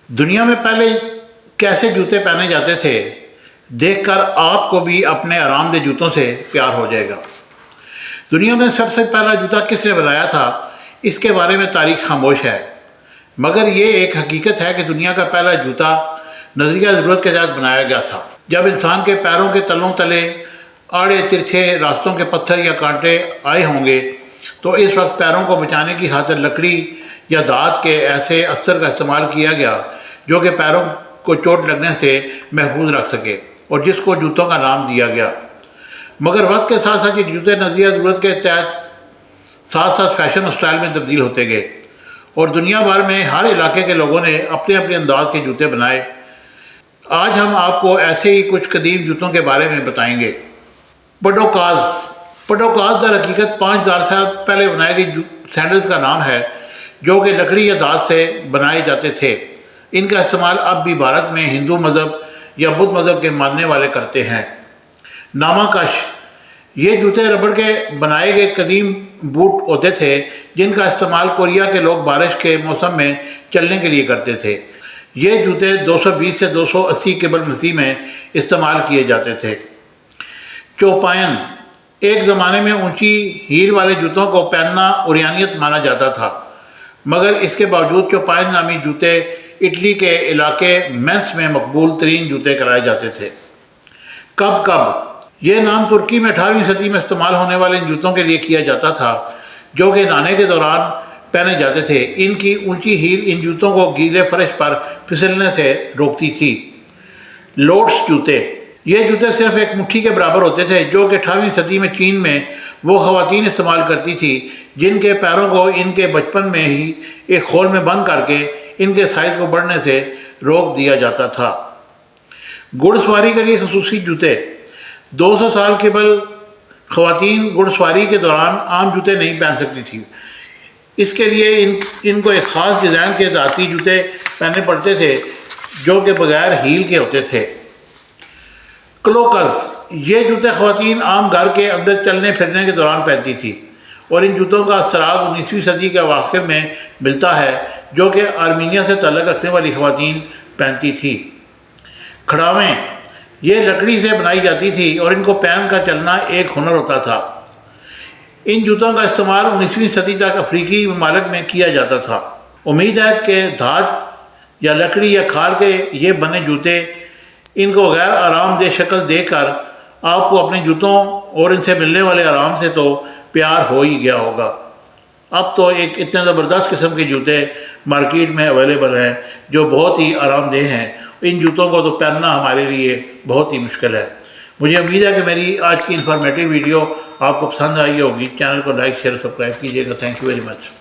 دنیا میں پہلے کیسے جوتے پہنے جاتے تھے دیکھ کر آپ کو بھی اپنے آرام دہ جوتوں سے پیار ہو جائے گا۔ دنیا میں سب سے پہلا جوتا کس نے بنایا تھا، اس کے بارے میں تاریخ خاموش ہے، مگر یہ ایک حقیقت ہے کہ دنیا کا پہلا جوتا نظریہ ضرورت کے تحت بنایا گیا تھا۔ جب انسان کے پیروں کے تلوں تلے آڑے ترچھے راستوں کے پتھر یا کانٹے آئے ہوں گے تو اس وقت پیروں کو بچانے کی خاطر لکڑی یا دھات کے ایسے استر کا استعمال کیا گیا جو کہ پیروں کو چوٹ لگنے سے محفوظ رکھ سکے اور جس کو جوتوں کا نام دیا گیا۔ مگر وقت کے ساتھ ساتھ یہ جوتے نظریہ ضرورت کے تحت ساتھ ساتھ فیشن اور اسٹائل میں تبدیل ہوتے گئے اور دنیا بھر میں ہر علاقے کے لوگوں نے اپنے اپنے انداز کے جوتے بنائے۔ آج ہم آپ کو ایسے ہی کچھ قدیم جوتوں کے بارے میں بتائیں گے۔ پڈوکاز در حقیقت 5000 سال پہلے بنائے گئے سینڈلز کا نام ہے جو کہ لکڑی یا دھات سے بنائے جاتے تھے۔ ان کا استعمال اب بھی بھارت میں ہندو مذہب یا بدھ مذہب کے ماننے والے کرتے ہیں۔ ناماکش، یہ جوتے ربڑ کے بنائے گئے قدیم بوٹ ہوتے تھے جن کا استعمال کوریا کے لوگ بارش کے موسم میں چلنے کے لیے کرتے تھے۔ یہ جوتے 220 سے 280 قبل مسیح میں استعمال کیے جاتے تھے۔ چوپائن، ایک زمانے میں اونچی ہیل والے جوتوں کو پہننا عریانیت مانا جاتا تھا، مگر اس کے باوجود چوپائن نامی جوتے اٹلی کے علاقے میس میں مقبول ترین جوتے کرائے جاتے تھے۔ کب، یہ نام ترکی میں 18ویں صدی میں استعمال ہونے والے ان جوتوں کے لیے کیا جاتا تھا جو کہ نہانے کے دوران پہنے جاتے تھے۔ ان کی اونچی ہیل ان جوتوں کو گیلے فرش پر پھسلنے سے روکتی تھی۔ لوٹس جوتے، یہ جوتے صرف ایک مٹھی کے برابر ہوتے تھے جو کہ 18ویں صدی میں چین میں وہ خواتین استعمال کرتی تھی جن کے پیروں کو ان کے بچپن میں ہی ایک خول میں بند کر کے ان کے سائز کو بڑھنے سے روک دیا جاتا تھا۔ گھڑ سواری کے لیے خصوصی جوتے، 200 سال قبل خواتین گھڑ سواری کے دوران عام جوتے نہیں پہن سکتی تھیں، اس کے لیے ان کو ایک خاص ڈیزائن کے دھاتی جوتے پہننے پڑتے تھے جو کہ بغیر ہیل کے ہوتے تھے۔ کلوکز، یہ جوتے خواتین عام گھر کے اندر چلنے پھرنے کے دوران پہنتی تھی اور ان جوتوں کا سراغ 19ویں صدی کے اواخر میں ملتا ہے جو کہ آرمینیا سے تعلق رکھنے والی خواتین پہنتی تھی۔ کھڑاویں، یہ لکڑی سے بنائی جاتی تھی اور ان کو پہن کر چلنا ایک ہنر ہوتا تھا۔ ان جوتوں کا استعمال 19ویں صدی تک افریقی ممالک میں کیا جاتا تھا۔ امید ہے کہ دھات یا لکڑی یا کھال کے یہ بنے جوتے ان کو غیر آرام دہ شکل دے کر آپ کو اپنے جوتوں اور ان سے ملنے والے آرام سے تو پیار ہو ہی گیا ہوگا۔ اب تو ایک اتنے زبردست قسم کے جوتے مارکیٹ میں اویلیبل ہیں جو بہت ہی آرام دہ ہیں۔ ان جوتوں کو تو پہننا ہمارے لیے بہت ہی مشکل ہے۔ مجھے امید ہے کہ میری آج کی انفارمیٹیو ویڈیو آپ کو پسند آئی ہوگی۔ چینل کو لائک شیئر سبسکرائب کیجیے گا۔ Thank you very much.